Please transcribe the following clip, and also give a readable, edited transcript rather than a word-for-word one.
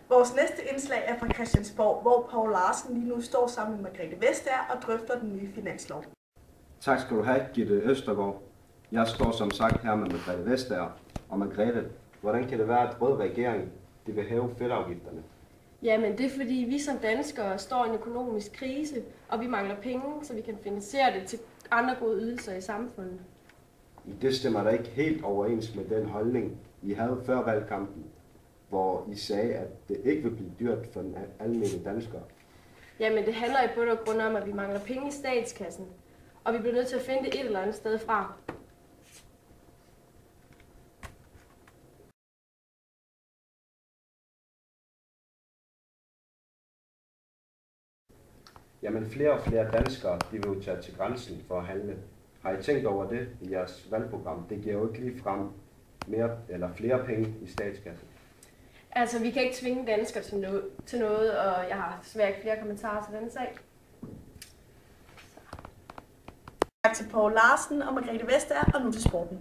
Vores næste indslag er fra Christiansborg, hvor Poul Larsen lige nu står sammen med Margrethe Vestager og drøfter den nye finanslov. Tak skal du have, Gitte Østergaard. Jeg står som sagt her med Margrethe Vestager. Og Margrethe, hvordan kan det være, at rød regering vil hæve fedtafgifterne? Jamen det er fordi vi som danskere står i en økonomisk krise, og vi mangler penge, så vi kan finansiere det til andre gode ydelser i samfundet. Det stemmer da ikke helt overens med den holdning, I havde før valgkampen, hvor I sagde, at det ikke vil blive dyrt for den almindelige danskere. Jamen det handler i bund og grund om, at vi mangler penge i statskassen, og vi bliver nødt til at finde det et eller andet sted fra. Jamen flere og flere danskere de vil jo tage til grænsen for at handle. Har I tænkt over det i jeres valgprogram? Det giver jo ikke lige frem mere eller flere penge i statskassen. Altså vi kan ikke tvinge danskere til noget, og jeg har desværre ikke flere kommentarer til denne sag. Tak til Poul Larsen og Margrethe Vestager, og nu til sporten.